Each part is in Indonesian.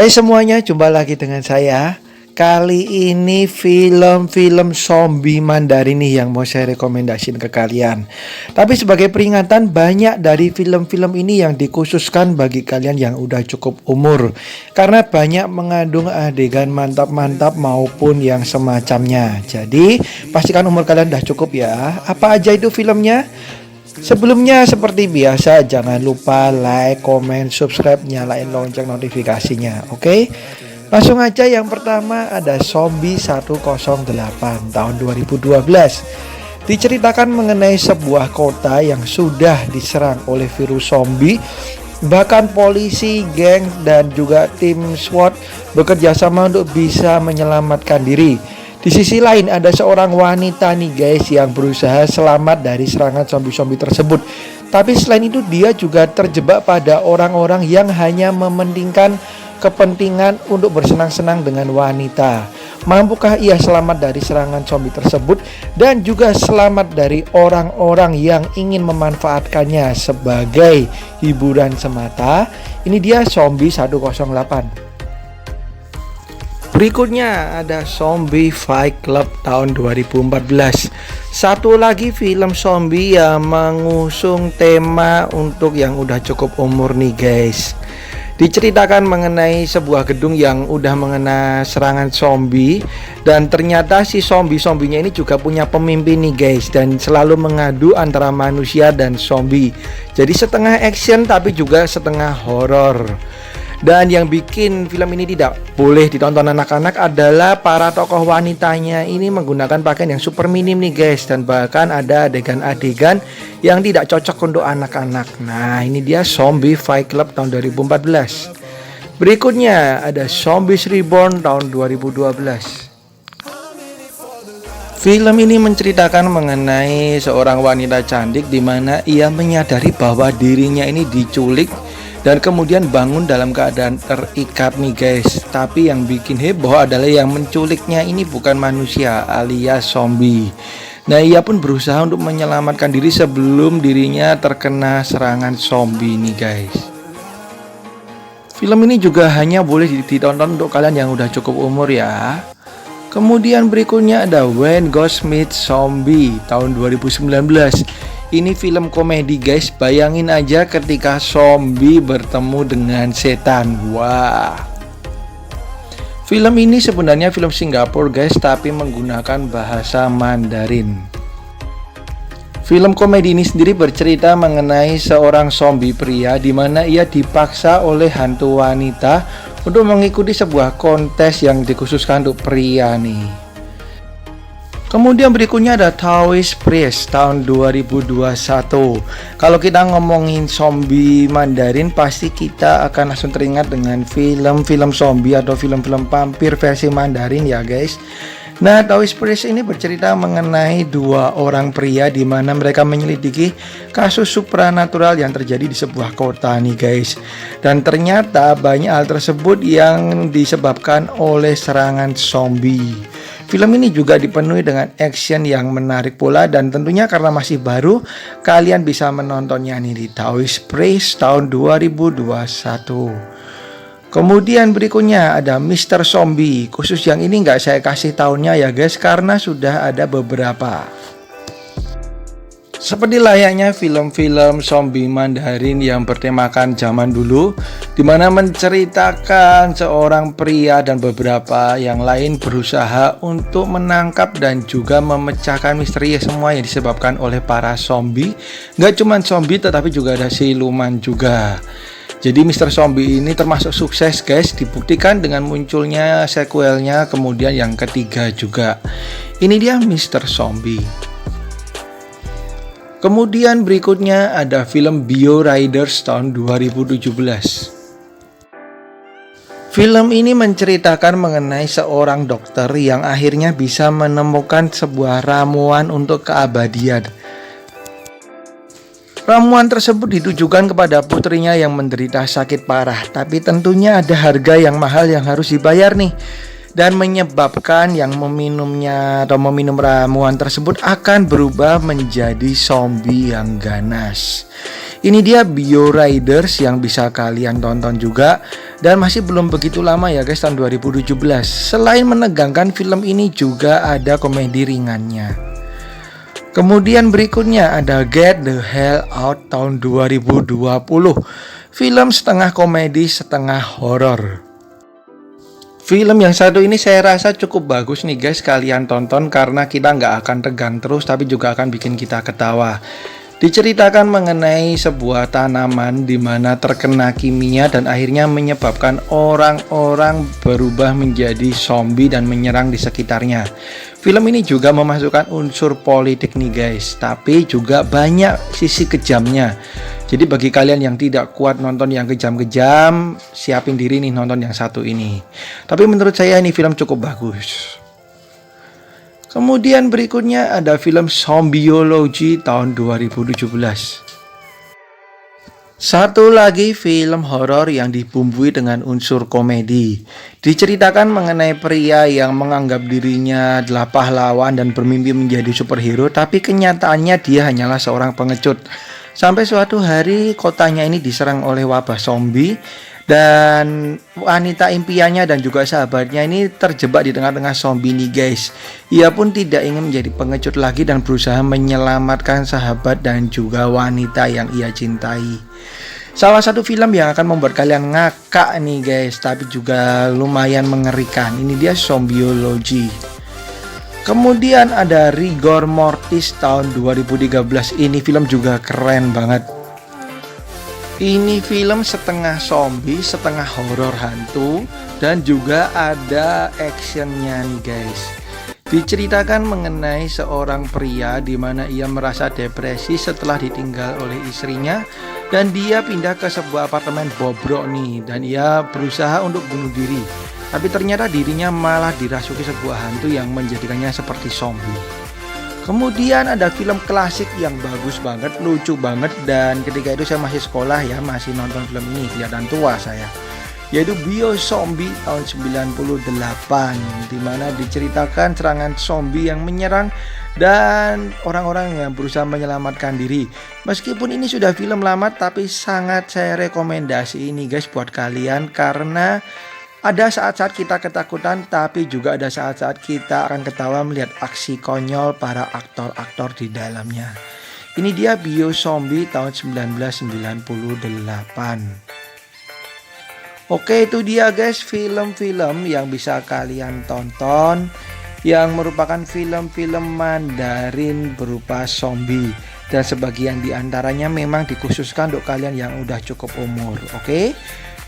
Hai semuanya, jumpa lagi dengan saya. Kali ini film-film zombie Mandarin nih yang mau saya rekomendasiin ke kalian. Tapi sebagai peringatan, banyak dari film-film ini yang dikhususkan bagi kalian yang udah cukup umur, karena banyak mengandung adegan mantap-mantap maupun yang semacamnya. Jadi pastikan umur kalian udah cukup ya. Apa aja itu filmnya? Sebelumnya seperti biasa jangan lupa like, comment, subscribe, nyalain lonceng notifikasinya. Oke? Langsung aja, yang pertama ada Zombie 108 tahun 2012. Diceritakan mengenai sebuah kota yang sudah diserang oleh virus zombie. Bahkan polisi, geng, dan juga tim SWAT bekerja sama untuk bisa menyelamatkan diri. Di sisi lain ada seorang wanita nih guys yang berusaha selamat dari serangan zombie-zombie tersebut. Tapi selain itu dia juga terjebak pada orang-orang yang hanya mementingkan kepentingan untuk bersenang-senang dengan wanita. Mampukah ia selamat dari serangan zombie tersebut dan juga selamat dari orang-orang yang ingin memanfaatkannya sebagai hiburan semata? Ini dia Zombie 108. Berikutnya ada Zombie Fight Club tahun 2014. Satu lagi film zombie yang mengusung tema untuk yang udah cukup umur nih guys. Diceritakan mengenai sebuah gedung yang udah mengena serangan zombie, dan ternyata si zombie-zombinya ini juga punya pemimpin nih guys, dan selalu mengadu antara manusia dan zombie. Jadi setengah action tapi juga setengah horor. Dan yang bikin film ini tidak boleh ditonton anak-anak adalah para tokoh wanitanya ini menggunakan pakaian yang super minim nih guys. Dan bahkan ada adegan-adegan yang tidak cocok untuk anak-anak. Nah ini dia Zombie Fight Club tahun 2014. Berikutnya ada Zombies Reborn tahun 2012. Film ini menceritakan mengenai seorang wanita cantik di mana ia menyadari bahwa dirinya ini diculik dan kemudian bangun dalam keadaan terikat nih guys. Tapi yang bikin heboh adalah yang menculiknya ini bukan manusia alias zombie. Nah ia pun berusaha untuk menyelamatkan diri sebelum dirinya terkena serangan zombie nih guys. Film ini juga hanya boleh ditonton untuk kalian yang udah cukup umur ya. Kemudian berikutnya ada When Ghosts Meet Zombie tahun 2019. Ini film komedi guys, bayangin aja ketika zombie bertemu dengan setan. Wah. Film ini sebenarnya film Singapura guys, tapi menggunakan bahasa Mandarin. Film komedi ini sendiri bercerita mengenai seorang zombie pria di mana ia dipaksa oleh hantu wanita untuk mengikuti sebuah kontes yang dikhususkan untuk pria nih. Kemudian berikutnya ada Taoist Priest tahun 2021. Kalau kita ngomongin zombie Mandarin, pasti kita akan langsung teringat dengan film-film zombie atau film-film vampir versi Mandarin ya guys. Nah, Taoist Priest ini bercerita mengenai dua orang pria di mana mereka menyelidiki kasus supranatural yang terjadi di sebuah kota nih guys. Dan ternyata banyak hal tersebut yang disebabkan oleh serangan zombie. Film ini juga dipenuhi dengan action yang menarik pula, dan tentunya karena masih baru, kalian bisa menontonnya nih di Taoist Priest tahun 2021. Kemudian berikutnya ada Mr. Zombie. Khusus yang ini nggak saya kasih tahunnya ya guys, karena sudah ada beberapa. Seperti layaknya film-film zombie Mandarin yang bertemakan zaman dulu, di mana menceritakan seorang pria dan beberapa yang lain berusaha untuk menangkap dan juga memecahkan misteri semua yang disebabkan oleh para zombie. Nggak cuma zombie tetapi juga ada siluman juga. Jadi Mr. Zombie ini termasuk sukses guys, dibuktikan dengan munculnya sequelnya kemudian yang ketiga juga. Ini dia Mr. Zombie. Kemudian berikutnya ada film Bio Riders tahun 2017. Film ini menceritakan mengenai seorang dokter yang akhirnya bisa menemukan sebuah ramuan untuk keabadian. Ramuan tersebut ditujukan kepada putrinya yang menderita sakit parah, tapi tentunya ada harga yang mahal yang harus dibayar nih. Dan menyebabkan yang meminumnya atau meminum ramuan tersebut akan berubah menjadi zombie yang ganas. Ini dia Bio Riders yang bisa kalian tonton juga. Dan masih belum begitu lama ya guys, tahun 2017. Selain menegangkan, film ini juga ada komedi ringannya. Kemudian berikutnya ada Get the Hell Out tahun 2020. Film setengah komedi setengah horor. Film yang satu ini saya rasa cukup bagus nih guys, kalian tonton karena kita nggak akan tegang terus tapi juga akan bikin kita ketawa. Diceritakan mengenai sebuah tanaman di mana terkena kimia dan akhirnya menyebabkan orang-orang berubah menjadi zombie dan menyerang di sekitarnya. Film ini juga memasukkan unsur politik nih guys, tapi juga banyak sisi kejamnya. Jadi bagi kalian yang tidak kuat nonton yang kejam-kejam, siapin diri nih nonton yang satu ini. Tapi menurut saya ini film cukup bagus. Kemudian berikutnya ada film Zombiology tahun 2017. Satu lagi film horor yang dibumbui dengan unsur komedi. Diceritakan mengenai pria yang menganggap dirinya adalah pahlawan dan bermimpi menjadi superhero, tapi kenyataannya dia hanyalah seorang pengecut. Sampai suatu hari kotanya ini diserang oleh wabah zombie dan wanita impiannya dan juga sahabatnya ini terjebak di tengah-tengah zombie nih guys. Ia pun tidak ingin menjadi pengecut lagi dan berusaha menyelamatkan sahabat dan juga wanita yang ia cintai. Salah satu film yang akan membuat kalian ngakak nih guys, tapi juga lumayan mengerikan. Ini dia Zombiology. Kemudian ada Rigor Mortis tahun 2013. Ini film juga keren banget. Ini film setengah zombie, setengah horor hantu, dan juga ada actionnya nih guys. Diceritakan mengenai seorang pria di mana ia merasa depresi setelah ditinggal oleh istrinya dan dia pindah ke sebuah apartemen bobrok nih dan ia berusaha untuk bunuh diri. Tapi ternyata dirinya malah dirasuki sebuah hantu yang menjadikannya seperti zombie. Kemudian ada film klasik yang bagus banget, lucu banget, dan ketika itu saya masih sekolah ya, masih nonton film ini, kelihatan tua saya. Yaitu Biozombie tahun 98, dimana diceritakan serangan zombie yang menyerang dan orang-orang yang berusaha menyelamatkan diri. Meskipun ini sudah film lama, tapi sangat saya rekomendasi ini guys buat kalian karena ada saat-saat kita ketakutan, tapi juga ada saat-saat kita akan ketawa melihat aksi konyol para aktor-aktor di dalamnya. Ini dia Biozombie tahun 1998. Oke, itu dia guys film-film yang bisa kalian tonton yang merupakan film-film Mandarin berupa zombie. Dan sebagian diantaranya memang dikhususkan untuk kalian yang udah cukup umur. Oke?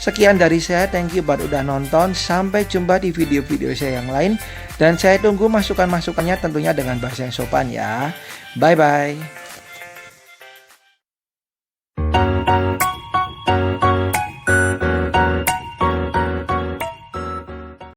Sekian dari saya, thank you buat udah nonton. Sampai jumpa di video-video saya yang lain. Dan saya tunggu masukan-masukannya tentunya dengan bahasa yang sopan ya. Bye-bye.